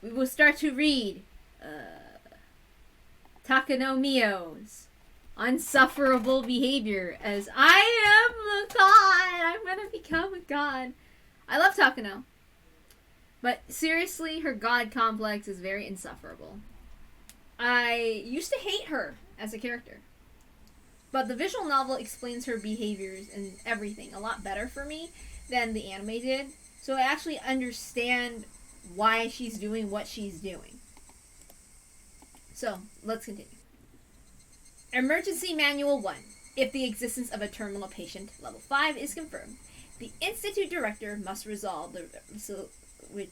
we will start to read Takano Mio's unsufferable behavior as I am a god. I'm gonna become a god. I love Takano. But seriously, her god complex is very insufferable. I used to hate her as a character. But the visual novel explains her behaviors and everything a lot better for me than the anime did. So I actually understand why she's doing what she's doing. So, let's continue. Emergency Manual 1. If the existence of a terminal patient, level 5, is confirmed, the Institute Director must resolve the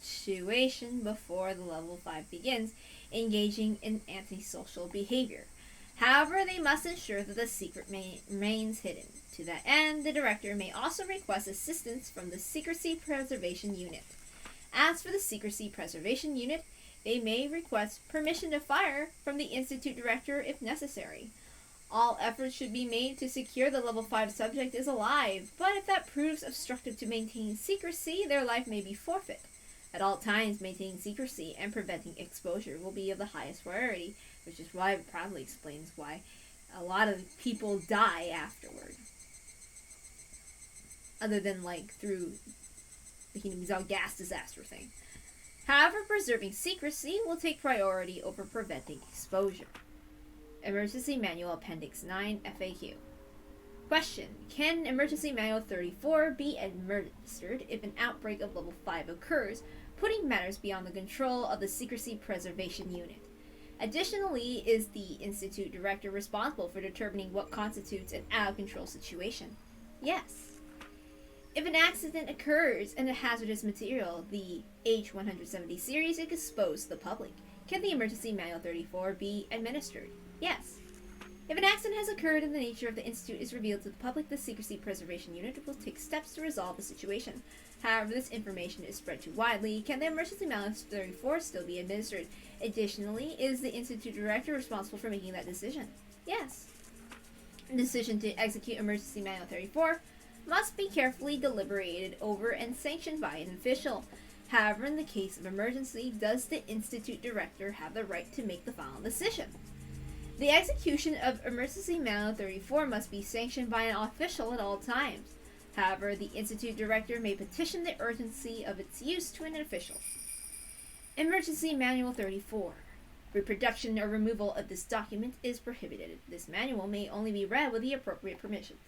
situation before the level 5 begins, engaging in antisocial behavior. However, they must ensure that the secret remains hidden. To that end, the Director may also request assistance from the Secrecy Preservation Unit. As for the Secrecy Preservation Unit, they may request permission to fire from the Institute Director if necessary. All efforts should be made to secure the level 5 subject is alive, but if that proves obstructive to maintaining secrecy, their life may be forfeit. At all times, maintaining secrecy and preventing exposure will be of the highest priority, which is why it proudly explains why a lot of people die afterward. Other than, through the Hinamizawa gas disaster thing. However, preserving secrecy will take priority over preventing exposure. Emergency Manual Appendix 9 FAQ. Question: can Emergency Manual 34 be administered if an outbreak of level 5 occurs, putting matters beyond the control of the Secrecy Preservation Unit? Additionally, is the Institute Director responsible for determining what constitutes an out-of-control situation? Yes. If an accident occurs and a hazardous material, the H170 series, is exposed to the public, can the Emergency Manual 34 be administered? Yes. If an accident has occurred and the nature of the Institute is revealed to the public, the Secrecy Preservation Unit will take steps to resolve the situation. However, this information is spread too widely. Can the Emergency Manual 34 still be administered? Additionally, is the Institute Director responsible for making that decision? Yes. The decision to execute Emergency Manual 34 must be carefully deliberated over and sanctioned by an official. However, in the case of emergency, does the Institute Director have the right to make the final decision? The execution of Emergency Manual 34 must be sanctioned by an official at all times. However, the Institute Director may petition the urgency of its use to an official. Emergency Manual 34. Reproduction or removal of this document is prohibited. This manual may only be read with the appropriate permissions.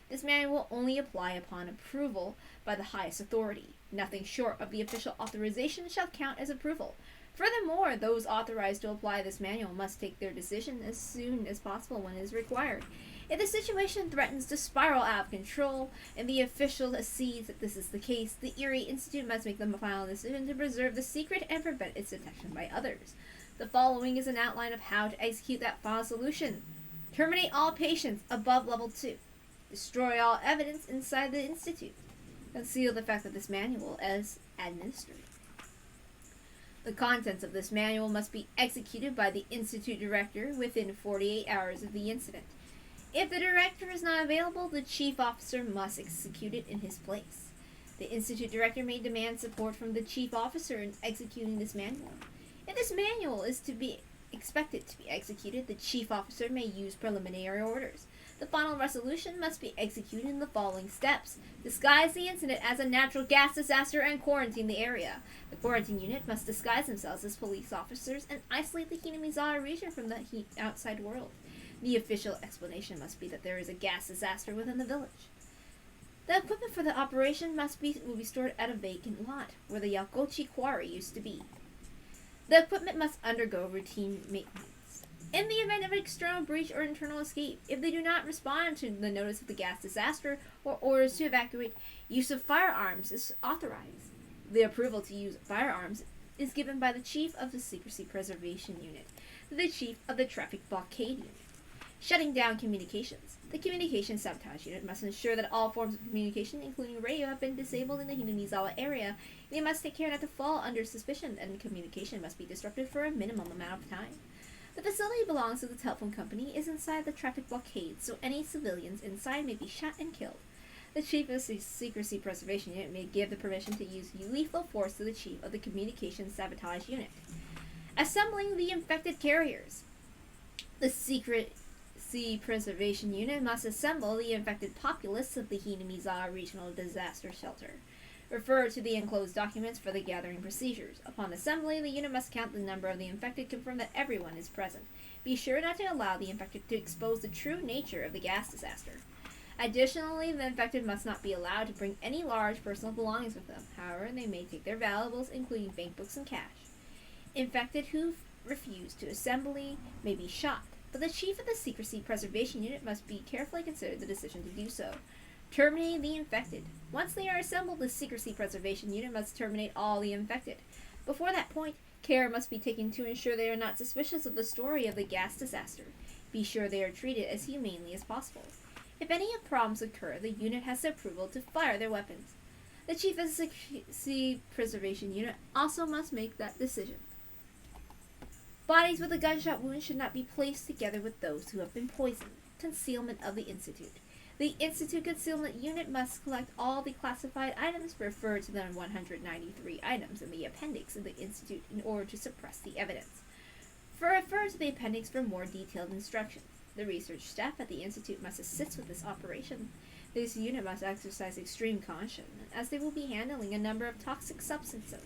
This manual will only apply upon approval by the highest authority. Nothing short of the official authorization shall count as approval. Furthermore, those authorized to apply this manual must take their decision as soon as possible when it is required. If the situation threatens to spiral out of control, and the official sees that this is the case, the Erie Institute must make the final decision to preserve the secret and prevent its detection by others. The following is an outline of how to execute that final solution. Terminate all patients above level 2. Destroy all evidence inside the Institute. Conceal the fact of this manual as administered. The contents of this manual must be executed by the Institute Director within 48 hours of the incident. If the Director is not available, the Chief Officer must execute it in his place. The Institute Director may demand support from the Chief Officer in executing this manual. If this manual is to be expected to be executed, the Chief Officer may use preliminary orders. The final resolution must be executed in the following steps. Disguise the incident as a natural gas disaster and quarantine the area. The quarantine unit must disguise themselves as police officers and isolate the Hinamizawa region from the outside world. The official explanation must be that there is a gas disaster within the village. The equipment for the operation will be stored at a vacant lot, where the Yakochi quarry used to be. The equipment must undergo routine maintenance. In the event of an external breach or internal escape, if they do not respond to the notice of the gas disaster or orders to evacuate, use of firearms is authorized. The approval to use firearms is given by the Chief of the Secrecy Preservation Unit, the Chief of the Traffic Blockade Unit. Shutting down communications. The Communication Sabotage Unit must ensure that all forms of communication, including radio, have been disabled in the Hinamizawa area. They must take care not to fall under suspicion, and communication must be disrupted for a minimum amount of time. The facility belongs to the telephone company, is inside the traffic blockade, so any civilians inside may be shot and killed. The chief of the Secrecy Preservation Unit may give the permission to use lethal force to the chief of the Communications Sabotage Unit. Assembling the infected carriers. The Secrecy Preservation Unit must assemble the infected populace of the Hinamizawa Regional Disaster Shelter. Refer to the enclosed documents for the gathering procedures. Upon assembly, the unit must count the number of the infected, confirm that everyone is present. Be sure not to allow the infected to expose the true nature of the gas disaster. Additionally, the infected must not be allowed to bring any large personal belongings with them. However, they may take their valuables, including bank books and cash. Infected who refuse to assembly may be shot, but the chief of the Secrecy Preservation Unit must be carefully consider the decision to do so. Terminating the infected. Once they are assembled, the Secrecy Preservation Unit must terminate all the infected. Before that point, care must be taken to ensure they are not suspicious of the story of the gas disaster. Be sure they are treated as humanely as possible. If any problems occur, the unit has the approval to fire their weapons. The chief of the Secrecy Preservation Unit also must make that decision. Bodies with a gunshot wound should not be placed together with those who have been poisoned. Concealment of the Institute. The Institute Concealment Unit must collect all the classified items, refer to the 193 items in the appendix of the Institute in order to suppress the evidence. Refer to the appendix for more detailed instructions. The research staff at the Institute must assist with this operation. This unit must exercise extreme caution, as they will be handling a number of toxic substances.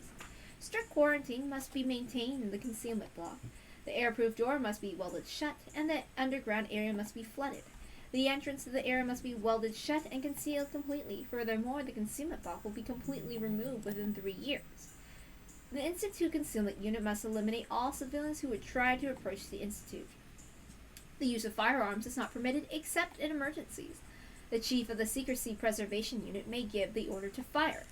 Strict quarantine must be maintained in the concealment block. The airproof door must be welded shut, and the underground area must be flooded. The entrance to the area must be welded shut and concealed completely. Furthermore, the concealment block will be completely removed within 3 years. The Institute Concealment Unit must eliminate all civilians who would try to approach the Institute. The use of firearms is not permitted except in emergencies. The chief of the Secrecy Preservation Unit may give the order to fire.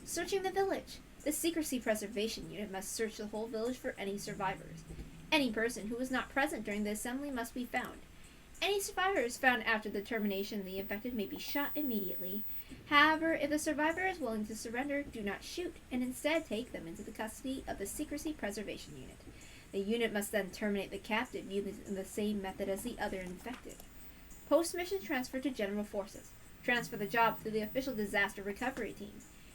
Searching the village. The Secrecy Preservation Unit must search the whole village for any survivors. Any person who was not present during the assembly must be found. Any survivors found after the termination of the infected may be shot immediately. However, if the survivor is willing to surrender, do not shoot, and instead take them into the custody of the Secrecy Preservation Unit. The unit must then terminate the captive using the same method as the other infected. Post-mission transfer to General Forces. Transfer the job to the official disaster recovery team.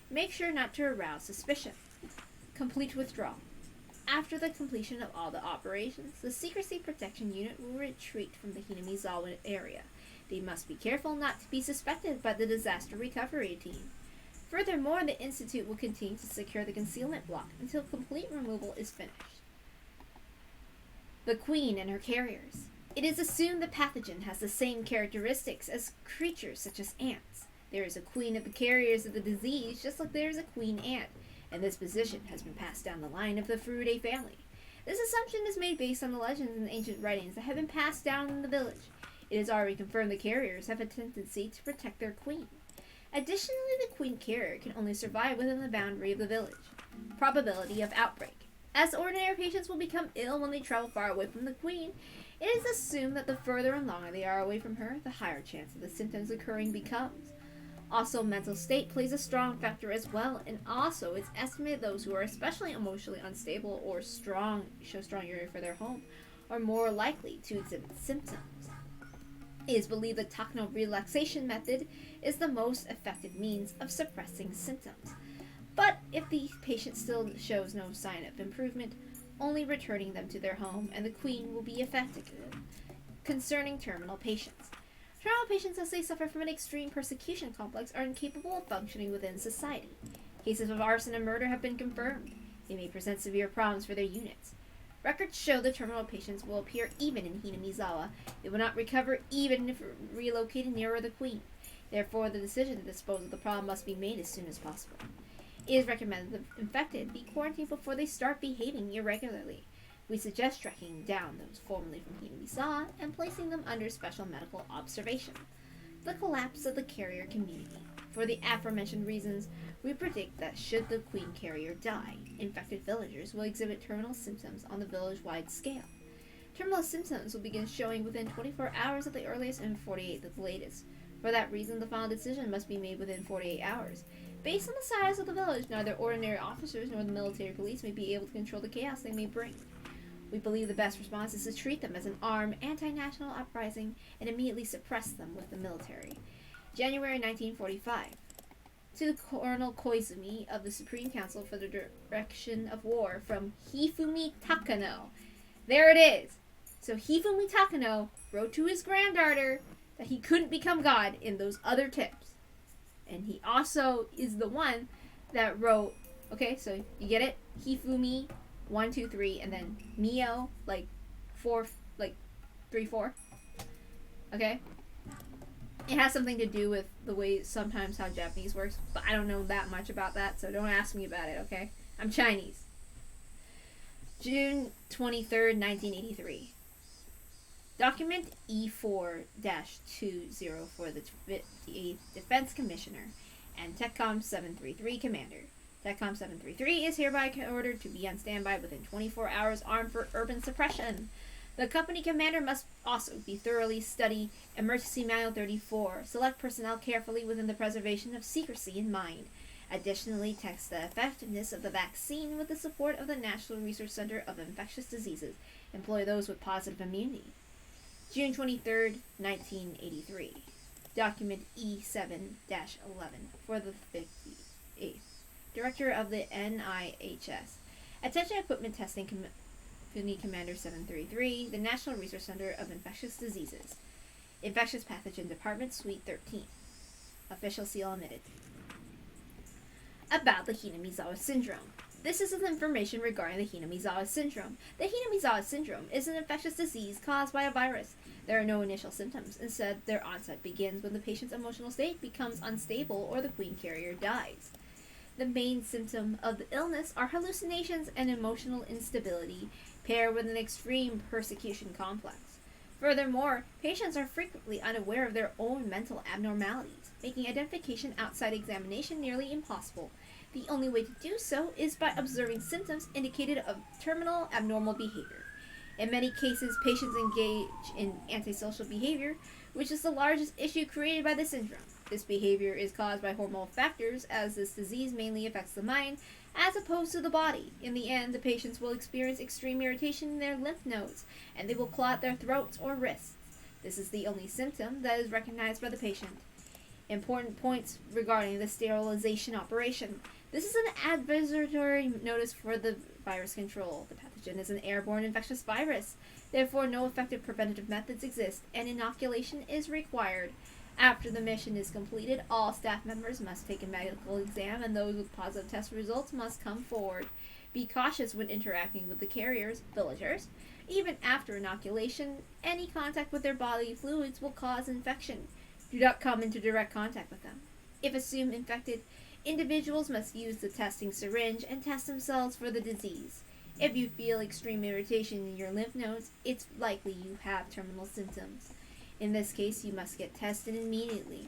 Make sure not to arouse suspicion. Complete withdrawal. After the completion of all the operations, the Secrecy Protection Unit will retreat from the Hinamizawa area. They must be careful not to be suspected by the disaster recovery team. Furthermore, the Institute will continue to secure the concealment block until complete removal is finished. The Queen and her carriers. It is assumed the pathogen has the same characteristics as creatures such as ants. There is a queen of the carriers of the disease, just like there is a queen ant, and this position has been passed down the line of the Furude family. This assumption is made based on the legends and ancient writings that have been passed down in the village. It is already confirmed the carriers have a tendency to protect their queen. Additionally, the queen carrier can only survive within the boundary of the village. Probability of outbreak. As ordinary patients will become ill when they travel far away from the queen, it is assumed that the further and longer they are away from her, the higher chance of the symptoms occurring becomes. Also, mental state plays a strong factor as well, and also it's estimated those who are especially emotionally unstable or show strong yearning for their home are more likely to exhibit symptoms. It is believed the techno relaxation method is the most effective means of suppressing symptoms. But if the patient still shows no sign of improvement, only returning them to their home and the queen will be effective. Concerning terminal patients. Terminal patients, as they suffer from an extreme persecution complex, are incapable of functioning within society. Cases of arson and murder have been confirmed. They may present severe problems for their units. Records show the terminal patients will appear even in Hinamizawa. They will not recover even if relocated nearer the queen. Therefore, the decision to dispose of the problem must be made as soon as possible. It is recommended the infected be quarantined before they start behaving irregularly. We suggest tracking down those formerly from Hinamizawa and placing them under special medical observation. The collapse of the carrier community. For the aforementioned reasons, we predict that should the queen carrier die, infected villagers will exhibit terminal symptoms on the village-wide scale. Terminal symptoms will begin showing within 24 hours at the earliest and 48 at the latest. For that reason, the final decision must be made within 48 hours. Based on the size of the village, neither ordinary officers nor the military police may be able to control the chaos they may bring. We believe the best response is to treat them as an armed anti-national uprising and immediately suppress them with the military. January 1945. To the Colonel Koizumi of the Supreme Council for the Direction of War from Hifumi Takano. There it is. So Hifumi Takano wrote to his granddaughter that he couldn't become God in those other tips. And he also is the one that wrote, okay, so you get it? Hifumi 1, 2, 3, and then Mio, like 4, like 3, 4. Okay? It has something to do with the way sometimes how Japanese works, but I don't know that much about that, so don't ask me about it, okay? I'm Chinese. June 23rd, 1983. Document E4-20 for the 58th Defense Commissioner and TECCOM 733 Commander. TECCOM 733 is hereby ordered to be on standby within 24 hours armed for urban suppression. The company commander must also be thoroughly study Emergency Manual 34. Select personnel carefully within the preservation of secrecy in mind. Additionally, test the effectiveness of the vaccine with the support of the National Research Center of Infectious Diseases. Employ those with positive immunity. June 23rd, 1983. Document E7-11 for the 58th. Director of the NIHS. Attention Equipment Testing Company Commander 733, the National Research Center of Infectious Diseases. Infectious Pathogen Department, Suite 13. Official seal omitted. About the Hinamizawa Syndrome. This is information regarding the Hinamizawa Syndrome. The Hinamizawa Syndrome is an infectious disease caused by a virus. There are no initial symptoms. Instead, their onset begins when the patient's emotional state becomes unstable or the queen carrier dies. The main symptom of the illness are hallucinations and emotional instability, paired with an extreme persecution complex. Furthermore, patients are frequently unaware of their own mental abnormalities, making identification outside examination nearly impossible. The only way to do so is by observing symptoms indicative of terminal abnormal behavior. In many cases, patients engage in antisocial behavior, which is the largest issue created by the syndrome. This behavior is caused by hormonal factors, as this disease mainly affects the mind, as opposed to the body. In the end, the patients will experience extreme irritation in their lymph nodes, and they will clot their throats or wrists. This is the only symptom that is recognized by the patient. Important points regarding the sterilization operation. This is an advisory notice for the virus control. The pathogen is an airborne infectious virus. Therefore, no effective preventative methods exist, and inoculation is required. After the mission is completed, all staff members must take a medical exam, and those with positive test results must come forward. Be cautious when interacting with the carriers, villagers. Even after inoculation, any contact with their bodily fluids will cause infection. Do not come into direct contact with them. If assumed infected, individuals must use the testing syringe and test themselves for the disease. If you feel extreme irritation in your lymph nodes, it's likely you have terminal symptoms. In this case, you must get tested immediately.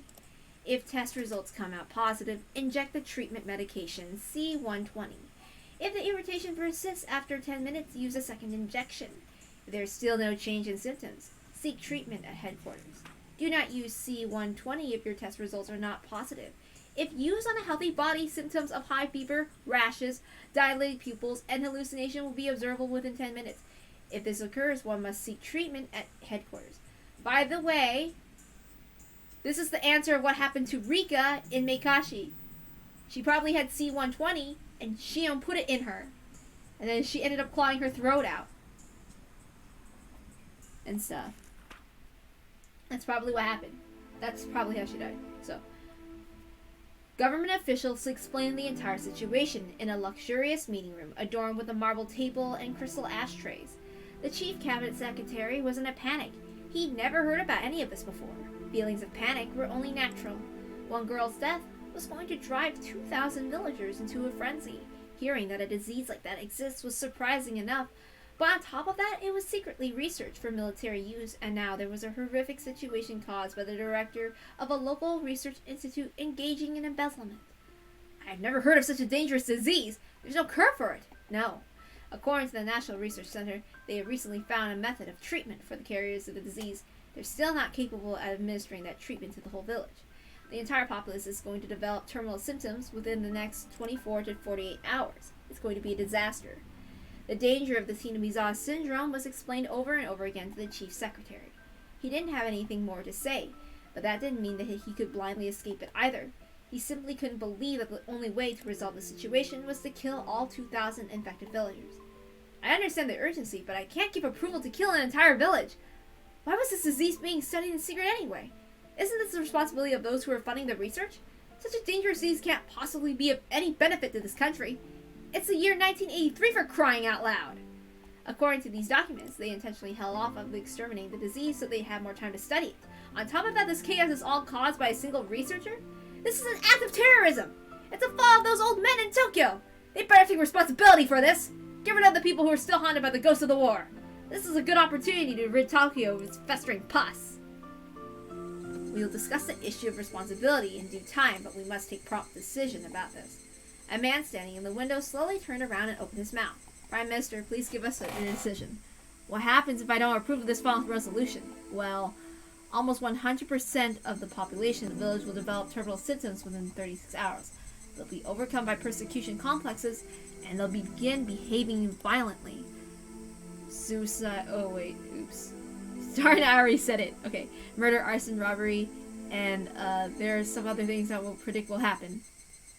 If test results come out positive, inject the treatment medication C120. If the irritation persists after 10 minutes, use a second injection. If there is still no change in symptoms, seek treatment at headquarters. Do not use C120 if your test results are not positive. If used on a healthy body, symptoms of high fever, rashes, dilated pupils, and hallucination will be observable within 10 minutes. If this occurs, one must seek treatment at headquarters. By the way, this is the answer of what happened to Rika in Meikashi. She probably had C120, and Shion put it in her. And then she ended up clawing her throat out. And stuff. That's probably what happened. That's probably how she died. So, government officials explained the entire situation in a luxurious meeting room adorned with a marble table and crystal ashtrays. The chief cabinet secretary was in a panic. He'd never heard about any of this before. Feelings of panic were only natural. One girl's death was going to drive 2,000 villagers into a frenzy. Hearing that a disease like that exists was surprising enough, but on top of that, it was secretly researched for military use, and now there was a horrific situation caused by the director of a local research institute engaging in embezzlement. I've never heard of such a dangerous disease. There's no cure for it. No. According to the National Research Center, they have recently found a method of treatment for the carriers of the disease. They're still not capable of administering that treatment to the whole village. The entire populace is going to develop terminal symptoms within the next 24 to 48 hours. It's going to be a disaster. The danger of the Hinamizawa syndrome was explained over and over again to the chief secretary. He didn't have anything more to say, But that didn't mean that he could blindly escape it either. He simply couldn't believe that the only way to resolve the situation was to kill all 2,000 infected villagers. I understand the urgency, but I can't give approval to kill an entire village. Why was this disease being studied in secret anyway? Isn't this the responsibility of those who are funding the research? Such a dangerous disease can't possibly be of any benefit to this country. It's the year 1983 for crying out loud! According to these documents, they intentionally held off of exterminating the disease so they had more time to study it. On top of that, this chaos is all caused by a single researcher? This is an act of terrorism! It's a fault of those old men in Tokyo! They better take responsibility for this! Get rid of the people who are still haunted by the ghosts of the war! This is a good opportunity to rid Tokyo of its festering pus. We will discuss the issue of responsibility in due time, but we must take prompt decision about this. A man standing in the window slowly turned around and opened his mouth. Prime Minister, please give us a decision. What happens if I don't approve of this final resolution? Well, almost 100% of the population of the village will develop terminal symptoms within 36 hours. They'll be overcome by persecution complexes, and they'll begin behaving violently. Suicide. Oh, wait. Oops. Sorry, I already said it. Okay. Murder, arson, robbery, and there's some other things that we'll predict will happen.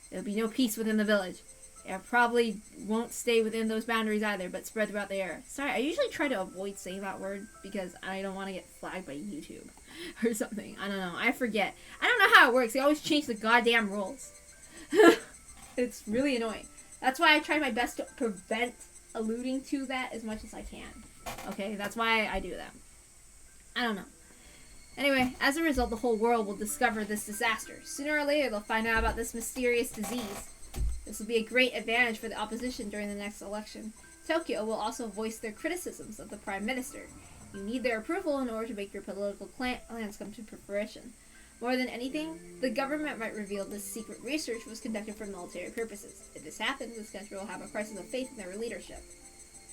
There'll be no peace within the village. It probably won't stay within those boundaries either, but spread throughout the area. Sorry, I usually try to avoid saying that word because I don't want to get flagged by YouTube or something. I don't know. I forget. I don't know how it works. They always change the goddamn rules. It's really annoying. That's why I try my best to prevent alluding to that as much as I can. Okay, that's why I do that. I don't know. Anyway, as a result, the whole world will discover this disaster. Sooner or later, they'll find out about this mysterious disease. This will be a great advantage for the opposition during the next election. Tokyo will also voice their criticisms of the Prime Minister. You need their approval in order to make your political plans come to fruition. More than anything, the government might reveal this secret research was conducted for military purposes. If this happens, this country will have a crisis of faith in their leadership.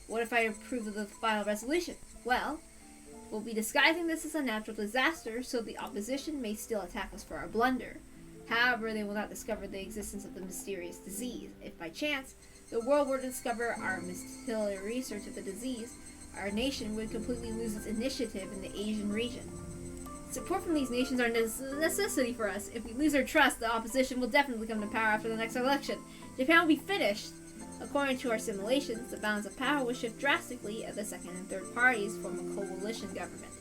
What if I approve of the final resolution? Well, we'll be disguising this as a natural disaster so the opposition may still attack us for our blunder. However, they will not discover the existence of the mysterious disease. If by chance, the world were to discover our mysterious research of the disease, our nation would completely lose its initiative in the Asian region. Support from these nations are a necessity for us. If we lose their trust, the opposition will definitely come to power after the next election. Japan will be finished. According to our simulations, the balance of power will shift drastically as the second and third parties form a coalition government.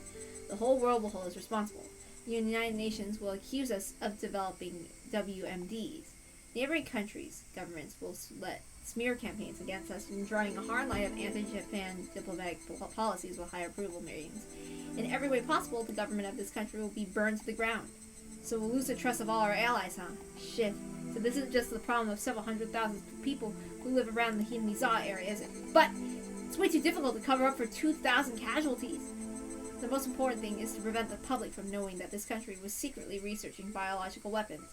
The whole world will hold us responsible. The United Nations will accuse us of developing WMDs. Neighboring countries' governments will let smear campaigns against us and drawing a hard line of anti-Japan diplomatic policies with high approval ratings. In every way possible, the government of this country will be burned to the ground. So we'll lose the trust of all our allies, huh? Shit. So this isn't just the problem of several 100,000 people who live around the Hinamizawa area, is it? But it's way too difficult to cover up for 2,000 casualties. The most important thing is to prevent the public from knowing that this country was secretly researching biological weapons.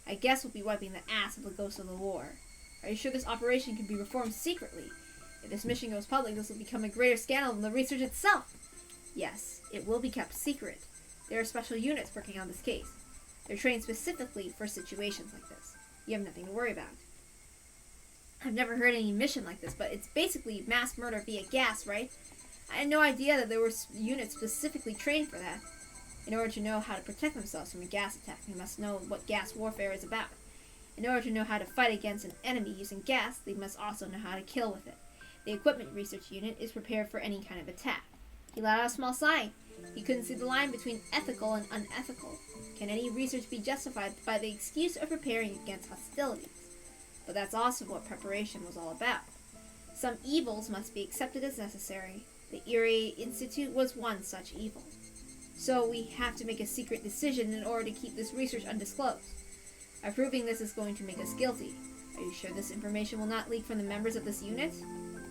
I guess we'll be wiping the ass of the ghosts of the war. Are you sure this operation can be performed secretly? If this mission goes public, this will become a greater scandal than the research itself. Yes, it will be kept secret. There are special units working on this case. They're trained specifically for situations like this. You have nothing to worry about. I've never heard any mission like this, but it's basically mass murder via gas, right? I had no idea that there were units specifically trained for that. In order to know how to protect themselves from a gas attack, they must know what gas warfare is about. In order to know how to fight against an enemy using gas, they must also know how to kill with it. The equipment research unit is prepared for any kind of attack. He let out a small sigh. He couldn't see the line between ethical and unethical. Can any research be justified by the excuse of preparing against hostilities? But that's also what preparation was all about. Some evils must be accepted as necessary. The Erie Institute was one such evil. So we have to make a secret decision in order to keep this research undisclosed. Approving this is going to make us guilty. Are you sure this information will not leak from the members of this unit?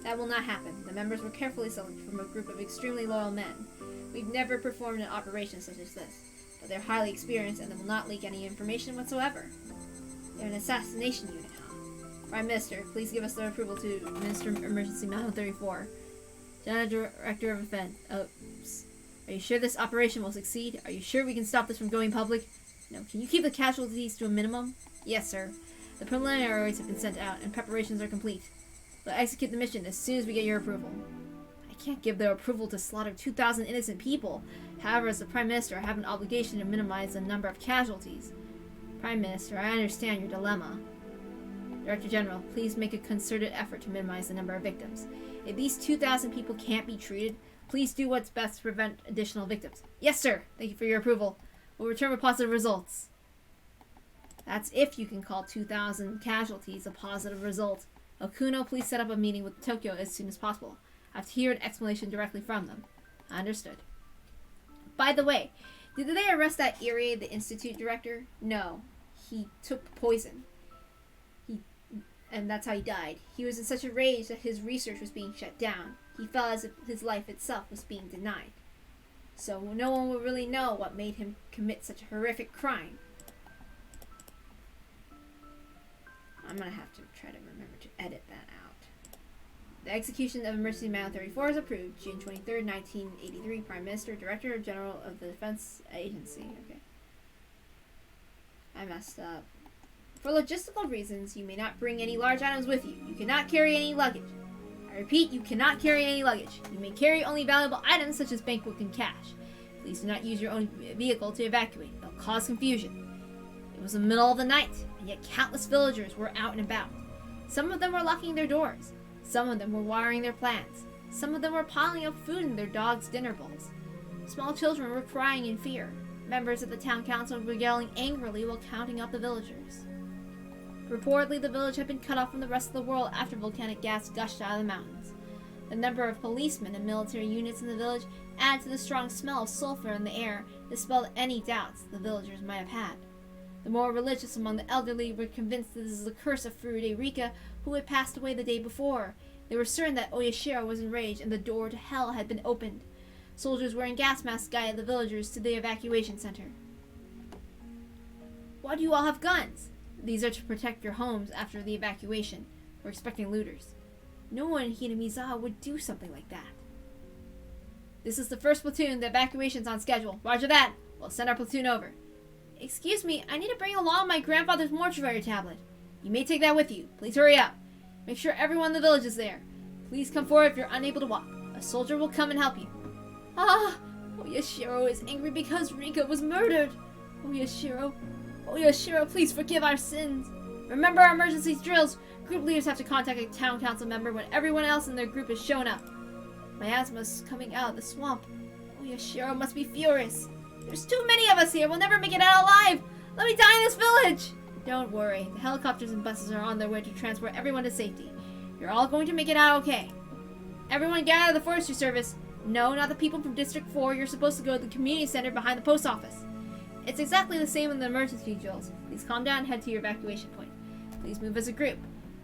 That will not happen. The members were carefully selected from a group of extremely loyal men. We've never performed an operation such as this, but they're highly experienced and they will not leak any information whatsoever. They're an assassination unit, huh? Prime Minister, please give us the approval to administer Emergency Manual 34. General Director of Defense. Oops. Are you sure this operation will succeed? Are you sure we can stop this from going public? No. Can you keep the casualties to a minimum? Yes, sir. The preliminaries have been sent out, and preparations are complete. We'll execute the mission as soon as we get your approval. I I can't give their approval to slaughter 2,000 innocent people. However, as the Prime Minister, I have an obligation to minimize the number of casualties. Prime Minister, I understand your dilemma. Director General, please make a concerted effort to minimize the number of victims. If these 2,000 people can't be treated, please do what's best to prevent additional victims. Yes, sir. Thank you for your approval. We'll return with positive results. That's if you can call 2,000 casualties a positive result. Okuno, please set up a meeting with Tokyo as soon as possible. I have to hear an explanation directly from them. Understood. By the way, did they arrest that Irie, the institute director? No. He took poison. And that's how he died. He was in such a rage that his research was being shut down. He felt as if his life itself was being denied. So no one will really know what made him commit such a horrific crime. I'm gonna have to try to remember to edit that out. The execution of Emergency Manual 34 is approved. June 23rd, 1983. Prime Minister, Director General of the Defense Agency. Okay. I messed up. For logistical reasons, you may not bring any large items with you. You cannot carry any luggage. I repeat, you cannot carry any luggage. You may carry only valuable items such as bankbook and cash. Please do not use your own vehicle to evacuate. It'll cause confusion. It was the middle of the night, and yet countless villagers were out and about. Some of them were locking their doors. Some of them were watering their plants. Some of them were piling up food in their dogs' dinner bowls. Small children were crying in fear. Members of the town council were yelling angrily while counting up the villagers. Reportedly, the village had been cut off from the rest of the world after volcanic gas gushed out of the mountains. The number of policemen and military units in the village added to the strong smell of sulfur in the air, dispelled any doubts the villagers might have had. The more religious among the elderly were convinced that this is the curse of Furude Rika, who had passed away the day before. They were certain that Oyashiro was enraged and the door to hell had been opened. Soldiers wearing gas masks guided the villagers to the evacuation center. Why do you all have guns? These are to protect your homes after the evacuation. We're expecting looters. No one in Hinamizawa would do something like that. This is the first platoon. The evacuation's on schedule. Roger that. We'll send our platoon over. Excuse me, I need to bring along my grandfather's mortuary tablet. You may take that with you. Please hurry up. Make sure everyone in the village is there. Please come forward if you're unable to walk. A soldier will come and help you. Oyashiro is angry because Rika was murdered. Oyashiro, please forgive our sins. Remember our emergency drills. Group leaders have to contact a town council member when everyone else in their group has shown up. Miasma's coming out of the swamp. Oyashiro must be furious. There's too many of us here. We'll never make it out alive. Let me die in this village. Don't worry. The helicopters and buses are on their way to transport everyone to safety. You're all going to make it out okay. Everyone gather the forestry service. No, not the people from District 4. You're supposed to go to the community center behind the post office. It's exactly the same in the emergency drills. Please calm down and head to your evacuation point. Please move as a group.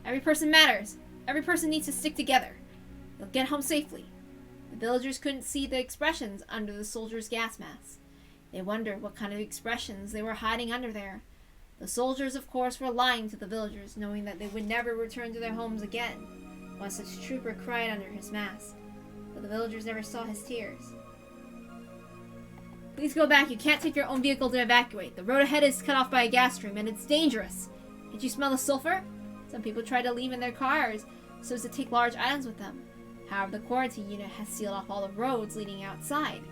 Every person matters. Every person needs to stick together. You'll get home safely. The villagers couldn't see the expressions under the soldiers' gas masks. They wondered what kind of expressions they were hiding under there. The soldiers, of course, were lying to the villagers, knowing that they would never return to their homes again. One such trooper cried under his mask, but the villagers never saw his tears. Please go back. You can't take your own vehicle to evacuate. The road ahead is cut off by a gas stream, and it's dangerous. Did you smell the sulfur? Some people tried to leave in their cars so as to take large items with them. However, the quarantine unit has sealed off all the roads leading outside.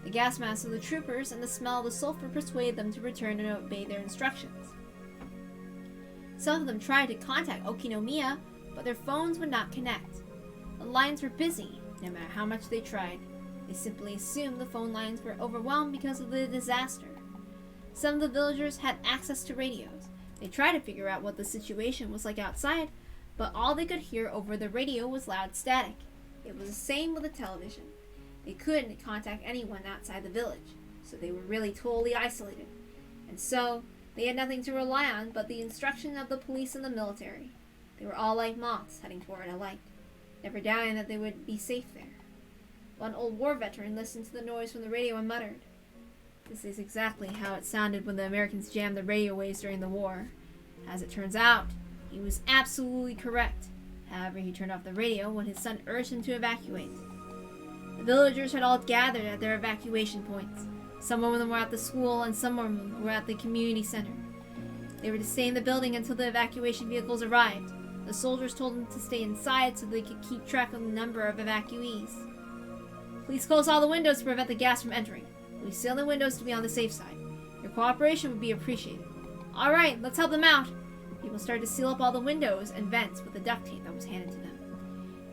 The gas masks of the troopers and the smell of the sulfur persuaded them to return and obey their instructions. Some of them tried to contact Okinomiya, but their phones would not connect. The lines were busy, no matter how much they tried. They simply assumed the phone lines were overwhelmed because of the disaster. Some of the villagers had access to radios. They tried to figure out what the situation was like outside, but all they could hear over the radio was loud static. It was the same with the television. They couldn't contact anyone outside the village, so they were really totally isolated. And so, they had nothing to rely on but the instruction of the police and the military. They were all like moths heading toward a light, never doubting that they would be safe there. One old war veteran listened to the noise from the radio and muttered, "This is exactly how it sounded when the Americans jammed the radio waves during the war." As it turns out, he was absolutely correct. However, he turned off the radio when his son urged him to evacuate. The villagers had all gathered at their evacuation points. Some of them were at the school and some of them were at the community center. They were to stay in the building until the evacuation vehicles arrived. The soldiers told them to stay inside so they could keep track of the number of evacuees. Please close all the windows to prevent the gas from entering. We seal the windows to be on the safe side. Your cooperation would be appreciated. Alright, let's help them out. People started to seal up all the windows and vents with the duct tape that was handed to them.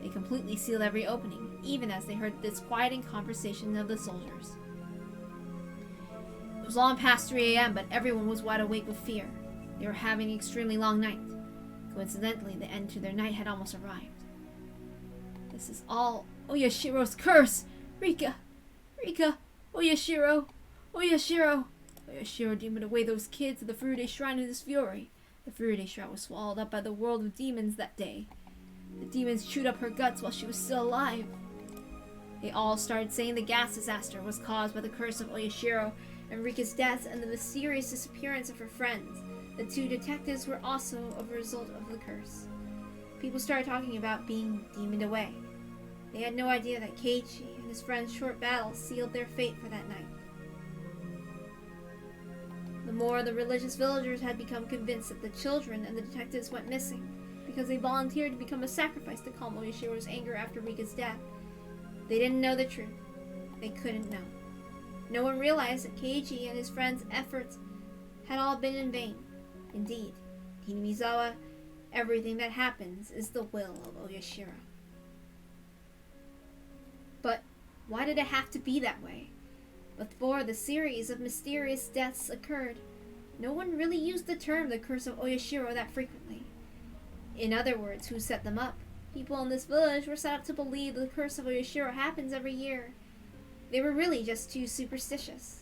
They completely sealed every opening, even as they heard the disquieting conversation of the soldiers. It was long past 3 a.m., but everyone was wide awake with fear. They were having an extremely long night. Coincidentally, the end to their night had almost arrived. This is all Oyashiro's curse! Rika! Oyashiro! Oyashiro demoned away those kids to the Furude Shrine of his fury. The Furude Shrine was swallowed up by the world of demons that day. The demons chewed up her guts while she was still alive. They all started saying the gas disaster was caused by the curse of Oyashiro, and Rika's death and the mysterious disappearance of her friends. The two detectives were also a result of the curse. People started talking about being demoned away. They had no idea that Keiichi and his friend's short battle sealed their fate for that night. The more the religious villagers had become convinced that the children and the detectives went missing because they volunteered to become a sacrifice to calm Oyashiro's anger after Rika's death. They didn't know the truth. They couldn't know. No one realized that Keiichi and his friends' efforts had all been in vain. Indeed, Hinamizawa, everything that happens is the will of Oyashiro. But why did it have to be that way? Before the series of mysterious deaths occurred, no one really used the term the curse of Oyashiro that frequently. In other words, who set them up? People in this village were set up to believe the curse of Oyashiro happens every year. They were really just too superstitious.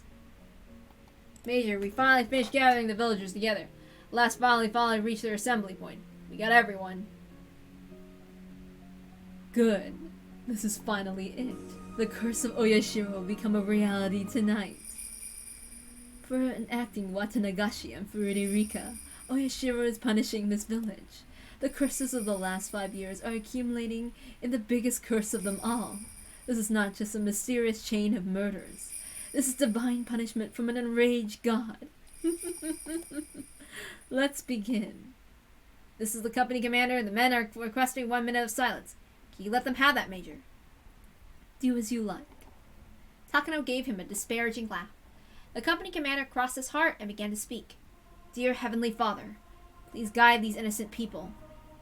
Major, we finally finished gathering the villagers together. Last finally reached their assembly point. We got everyone. Good. This is finally it. The curse of Oyashiro will become a reality tonight. For enacting Watanagashi and Furude Rika, Oyashiro is punishing this village. The curses of the last 5 years are accumulating in the biggest curse of them all. This is not just a mysterious chain of murders. This is divine punishment from an enraged god. Let's begin. This is the company commander, and the men are requesting 1 minute of silence. Can you let them have that, Major? Do as you like. Takano gave him a disparaging laugh. The company commander crossed his heart and began to speak. Dear Heavenly Father, please guide these innocent people.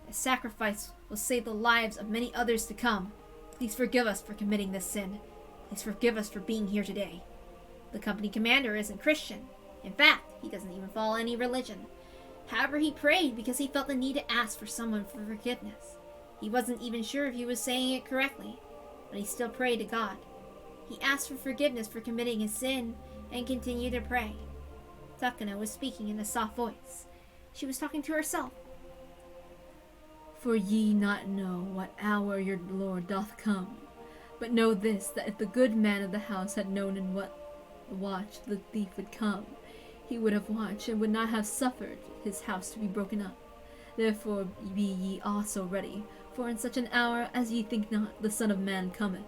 The sacrifice will save the lives of many others to come. Please forgive us for committing this sin. Please forgive us for being here today. The company commander isn't Christian. In fact, he doesn't even follow any religion. However, he prayed because he felt the need to ask for someone for forgiveness. He wasn't even sure if he was saying it correctly, but he still prayed to God. He asked for forgiveness for committing his sin and continued to pray. Takano was speaking in a soft voice. She was talking to herself. For ye not know what hour your Lord doth come, but know this, that if the good man of the house had known in what watch the thief would come, he would have watched and would not have suffered his house to be broken up. Therefore be ye also ready, for in such an hour as ye think not, the Son of Man cometh.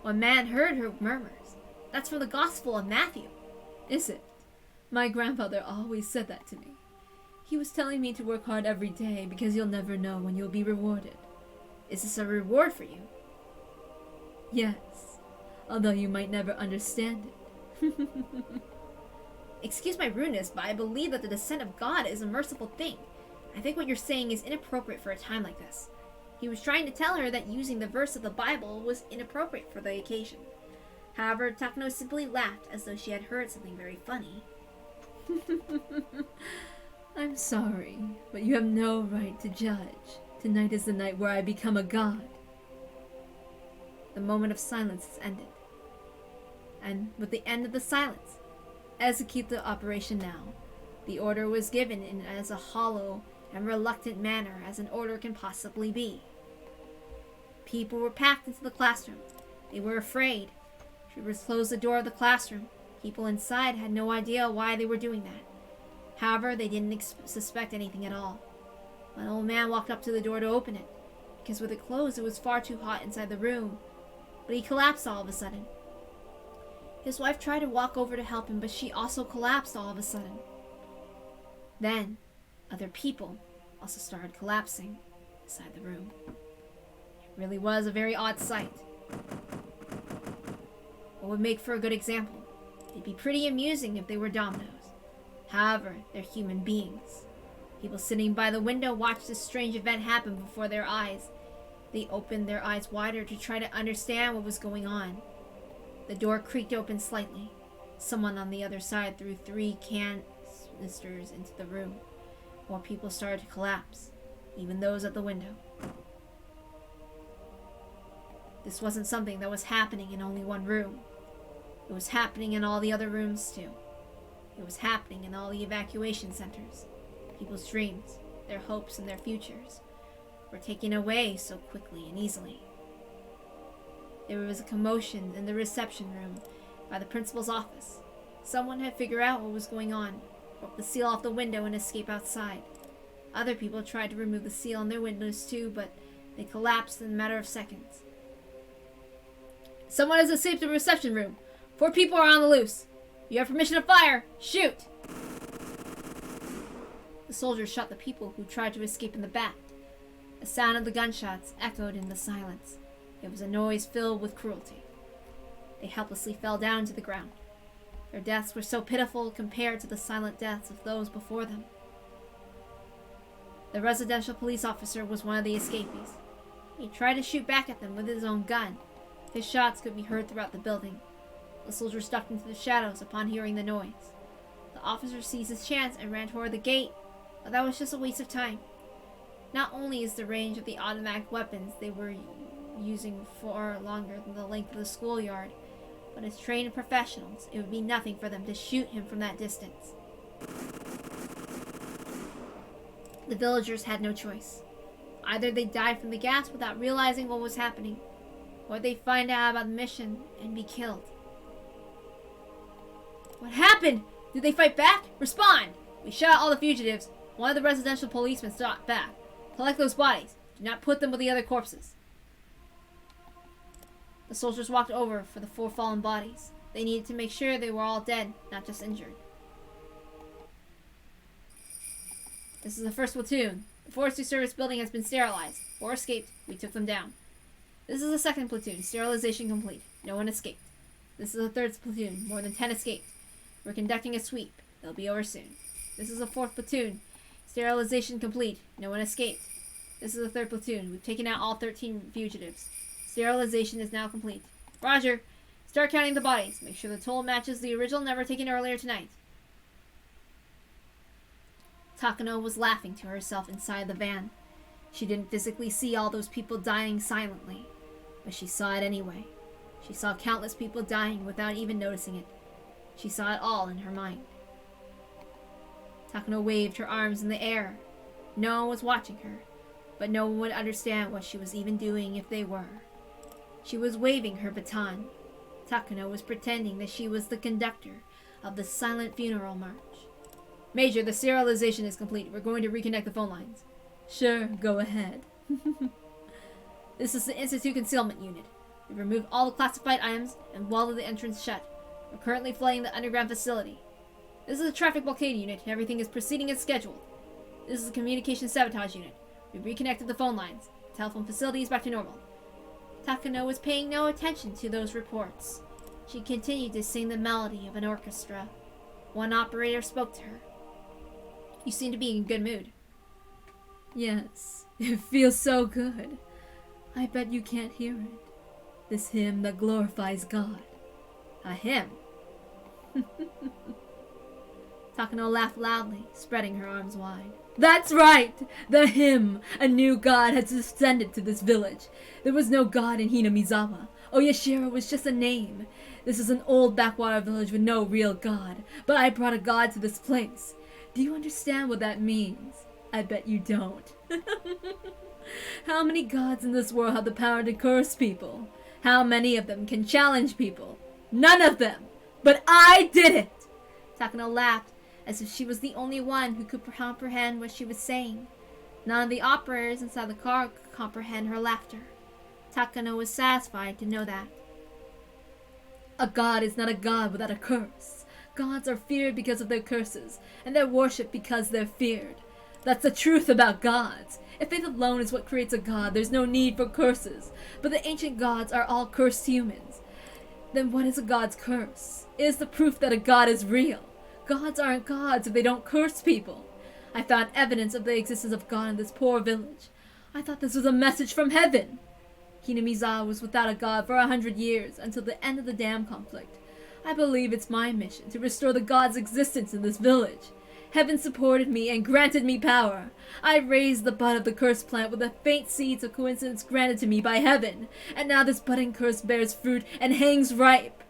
One man heard her murmurs. That's from the Gospel of Matthew. Is it? My grandfather always said that to me. He was telling me to work hard every day because you'll never know when you'll be rewarded. Is this a reward for you? Yes, although you might never understand it. Excuse my rudeness, but I believe that the descent of God is a merciful thing. I think what you're saying is inappropriate for a time like this. He was trying to tell her that using the verse of the Bible was inappropriate for the occasion. However, Takano simply laughed as though she had heard something very funny. I'm sorry, but you have no right to judge. Tonight is the night where I become a god. The moment of silence has ended. And with the end of the silence, execute the operation now. The order was given in as a hollow and reluctant manner as an order can possibly be. People were packed into the classroom. They were afraid. Troopers closed the door of the classroom. People inside had no idea why they were doing that. However, they didn't suspect anything at all. An old man walked up to the door to open it, because with it closed it was far too hot inside the room. But he collapsed all of a sudden. His wife tried to walk over to help him, but she also collapsed all of a sudden. Then, other people also started collapsing inside the room. It really was a very odd sight. What would make for a good example? It'd be pretty amusing if they were dominoes. However, they're human beings. People sitting by the window watched this strange event happen before their eyes. They opened their eyes wider to try to understand what was going on. The door creaked open slightly. Someone on the other side threw 3 canisters into the room. More people started to collapse, even those at the window. This wasn't something that was happening in only one room. It was happening in all the other rooms too. It was happening in all the evacuation centers. People's dreams, their hopes, and their futures were taken away so quickly and easily. There was a commotion in the reception room by the principal's office. Someone had figured out what was going on, broke the seal off the window and escaped outside. Other people tried to remove the seal on their windows too, but they collapsed in a matter of seconds. Someone has escaped the reception room. 4 people are on the loose. You have permission to fire. Shoot! The soldiers shot the people who tried to escape in the back. The sound of the gunshots echoed in the silence. It was a noise filled with cruelty. They helplessly fell down to the ground. Their deaths were so pitiful compared to the silent deaths of those before them. The residential police officer was one of the escapees. He tried to shoot back at them with his own gun. His shots could be heard throughout the building. The soldier ducked into the shadows upon hearing the noise. The officer seized his chance and ran toward the gate, but that was just a waste of time. Not only is the range of the automatic weapons they were using far longer than the length of the schoolyard, but as trained professionals, it would be nothing for them to shoot him from that distance. The villagers had no choice. Either they died from the gas without realizing what was happening, or they find out about the mission and be killed. What happened? Did they fight back? Respond! We shot all the fugitives. One of the residential policemen shot back. Collect those bodies. Do not put them with the other corpses. The soldiers walked over for the 4 fallen bodies. They needed to make sure they were all dead, not just injured. This is the 1st platoon. The forestry service building has been sterilized. 4 escaped. We took them down. This is the 2nd platoon. Sterilization complete. No one escaped. This is the 3rd platoon. More than 10 escaped. We're conducting a sweep. They'll be over soon. This is the 4th platoon. Sterilization complete. No one escaped. This is the 3rd platoon. We've taken out all 13 fugitives. Sterilization is now complete. Roger. Start counting the bodies. Make sure the total matches the original number taken earlier tonight. Takano was laughing to herself inside the van. She didn't physically see all those people dying silently, but she saw it anyway. She saw countless people dying without even noticing it. She saw it all in her mind. Takano waved her arms in the air. No one was watching her, but no one would understand what she was even doing if they were. She was waving her baton. Takano was pretending that she was the conductor of the silent funeral march. Major, the sterilization is complete. We're going to reconnect the phone lines. Sure, go ahead. This is the Institute Concealment Unit. We've removed all the classified items and welded the entrance shut. We're currently flooding the underground facility. This is the Traffic Blockade Unit. Everything is proceeding as scheduled. This is the Communication Sabotage Unit. We've reconnected the phone lines. The telephone facility is back to normal. Takano was paying no attention to those reports. She continued to sing the melody of an orchestra. One operator spoke to her. You seem to be in good mood. Yes, it feels so good. I bet you can't hear it. This hymn that glorifies God. A hymn? Takano laughed loudly, spreading her arms wide. That's right! The hymn! A new god had descended to this village. There was no god in Hinamizawa. Oyashiro was just a name. This is an old backwater village with no real god, but I brought a god to this place. Do you understand what that means? I bet you don't. How many gods in this world have the power to curse people? How many of them can challenge people? None of them! But I did it! Takano laughed, as if she was the only one who could comprehend what she was saying. None of the operators inside the car could comprehend her laughter. Takano was satisfied to know that. A god is not a god without a curse. Gods are feared because of their curses, and they're worshipped because they're feared. That's the truth about gods. If faith alone is what creates a god, there's no need for curses. But the ancient gods are all cursed humans. Then what is a god's curse? It is the proof that a god is real. Gods aren't gods if they don't curse people. I found evidence of the existence of God in this poor village. I thought this was a message from heaven. Hinamizawa was without a god for 100 years, until the end of the dam conflict. I believe it's my mission to restore the god's existence in this village. Heaven supported me and granted me power. I raised the bud of the cursed plant with the faint seeds of coincidence granted to me by heaven, and now this budding curse bears fruit and hangs ripe.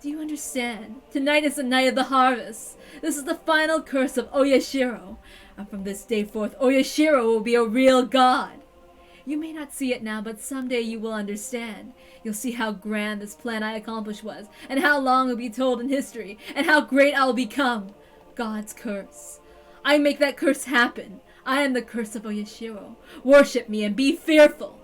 Do you understand? Tonight is the night of the harvest. This is the final curse of Oyashiro, and from this day forth, Oyashiro will be a real god. You may not see it now, but someday you will understand. You'll see how grand this plan I accomplished was, and how long it will be told in history, and how great I will become. God's curse. I make that curse happen. I am the curse of Oyashiro. Worship me and be fearful.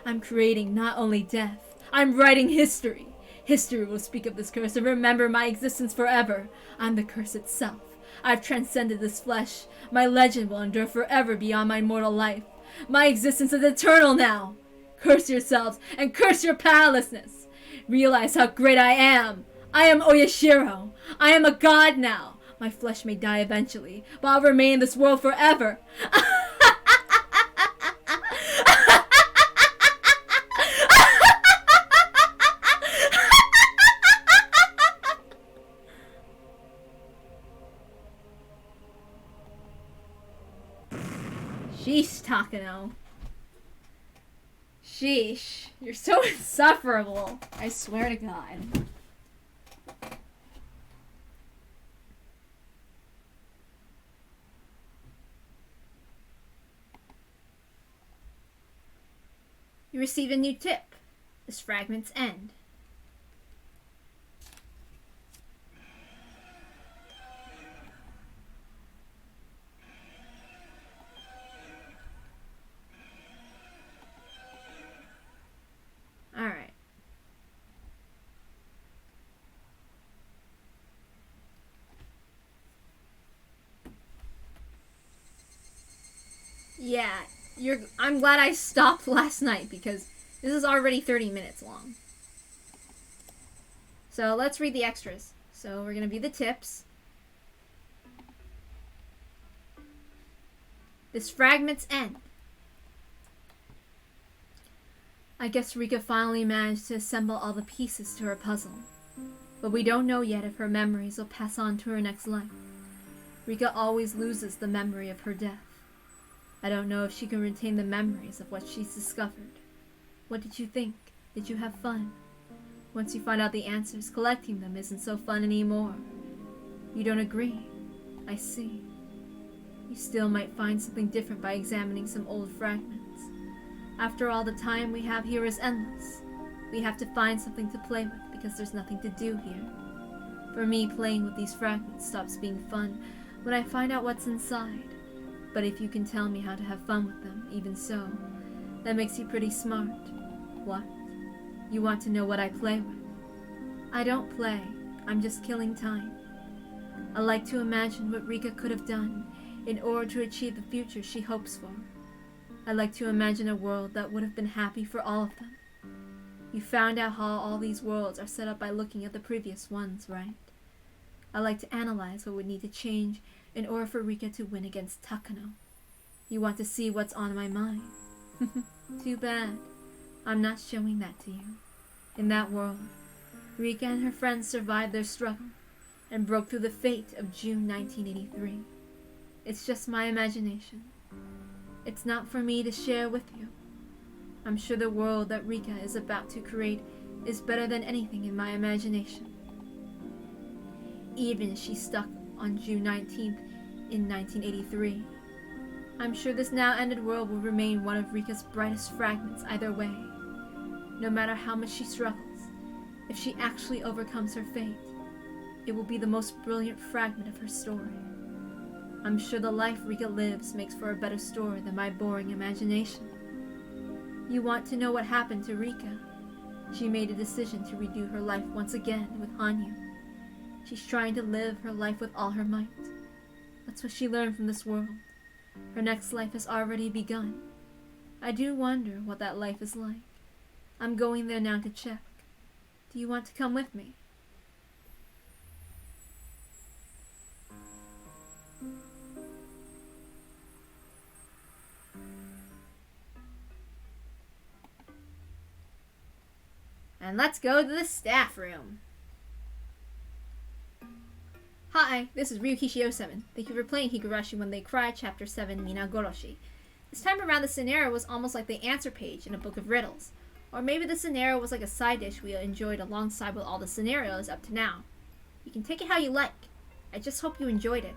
I'm creating not only death, I'm writing history. History will speak of this curse and remember my existence forever. I'm the curse itself. I've transcended this flesh. My legend will endure forever beyond my mortal life. My existence is eternal now. Curse yourselves and curse your powerlessness. Realize how great I am. I am Oyashiro. I am a god now. My flesh may die eventually, but I'll remain in this world forever. Sheesh, Takano. Sheesh. You're so insufferable. I swear to God. You receive a new tip. This fragment's end. Alright. Yeah, I'm glad I stopped last night because this is already 30 minutes long. So let's read the extras. So we're going to be the tips. This fragment's end. I guess Rika finally managed to assemble all the pieces to her puzzle. But we don't know yet if her memories will pass on to her next life. Rika always loses the memory of her death. I don't know if she can retain the memories of what she's discovered. What did you think? Did you have fun? Once you find out the answers, collecting them isn't so fun anymore. You don't agree? I see. You still might find something different by examining some old fragments. After all, the time we have here is endless. We have to find something to play with because there's nothing to do here. For me, playing with these fragments stops being fun when I find out what's inside. But if you can tell me how to have fun with them, even so, that makes you pretty smart. What? You want to know what I play with? I don't play. I'm just killing time. I like to imagine what Rika could have done in order to achieve the future she hopes for. I like to imagine a world that would have been happy for all of them. You found out how all these worlds are set up by looking at the previous ones, right? I like to analyze what would need to change in order for Rika to win against Takano. You want to see what's on my mind. Too bad. I'm not showing that to you. In that world, Rika and her friends survived their struggle and broke through the fate of June 1983. It's just my imagination. It's not for me to share with you. I'm sure the world that Rika is about to create is better than anything in my imagination. Even if she's stuck on June 19th in 1983. I'm sure this now-ended world will remain one of Rika's brightest fragments either way. No matter how much she struggles, if she actually overcomes her fate, it will be the most brilliant fragment of her story. I'm sure the life Rika lives makes for a better story than my boring imagination. You want to know what happened to Rika? She made a decision to redo her life once again with Hanyu. She's trying to live her life with all her might. That's what she learned from this world. Her next life has already begun. I do wonder what that life is like. I'm going there now to check. Do you want to come with me? And let's go to the staff room. Hi, this is Ryukishi07. Thank you for playing Higurashi When They Cry, Chapter 7, Minagoroshi. This time around, the scenario was almost like the answer page in a book of riddles. Or maybe the scenario was like a side dish we enjoyed alongside with all the scenarios up to now. You can take it how you like. I just hope you enjoyed it.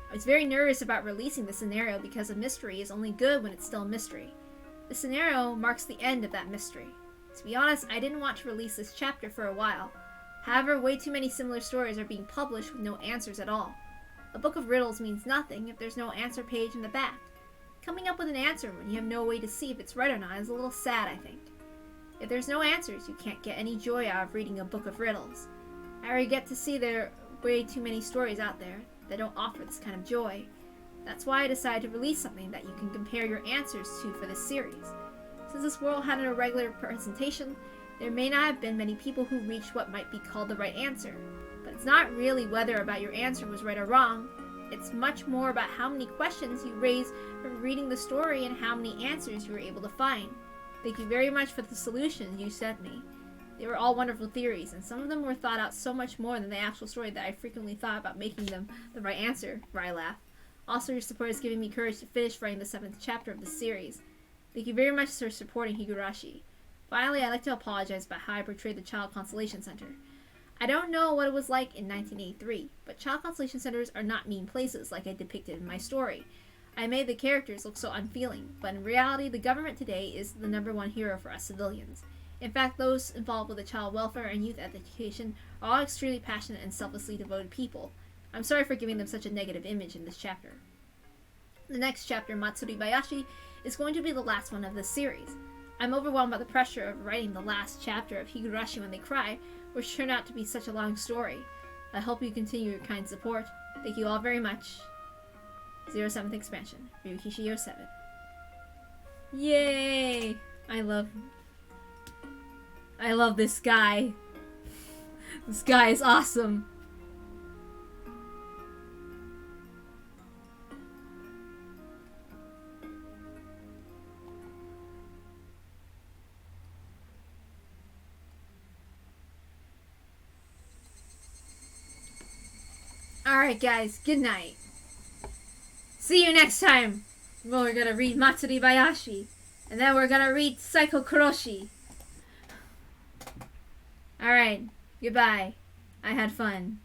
I was very nervous about releasing the scenario because a mystery is only good when it's still a mystery. The scenario marks the end of that mystery. To be honest, I didn't want to release this chapter for a while. However, way too many similar stories are being published with no answers at all. A book of riddles means nothing if there's no answer page in the back. Coming up with an answer when you have no way to see if it's right or not is a little sad, I think. If there's no answers, you can't get any joy out of reading a book of riddles. I already get to see there are way too many stories out there that don't offer this kind of joy. That's why I decided to release something that you can compare your answers to for this series. Since this world had an irregular presentation, there may not have been many people who reached what might be called the right answer. But it's not really whether about your answer was right or wrong. It's much more about how many questions you raised from reading the story and how many answers you were able to find. Thank you very much for the solutions you sent me. They were all wonderful theories, and some of them were thought out so much more than the actual story that I frequently thought about making them the right answer, where I laugh. Also, your support is giving me courage to finish writing the 7th chapter of this series. Thank you very much for supporting Higurashi. Finally, I'd like to apologize about how I portrayed the Child Consolation Center. I don't know what it was like in 1983, but Child Consolation Centers are not mean places like I depicted in my story. I made the characters look so unfeeling, but in reality, the government today is the #1 hero for us civilians. In fact, those involved with the child welfare and youth education are all extremely passionate and selflessly devoted people. I'm sorry for giving them such a negative image in this chapter. The next chapter, Matsuri Bayashi, is going to be the last one of this series. I'm overwhelmed by the pressure of writing the last chapter of Higurashi When They Cry, which turned out to be such a long story. I hope you continue your kind support. Thank you all very much. 07th Expansion, Ryukishi07. Yay! I love this guy. This guy is awesome. Alright guys, good night. See you next time. We're gonna read Matsuri Bayashi. And then we're gonna read Psycho Kuroshi. Alright, goodbye. I had fun.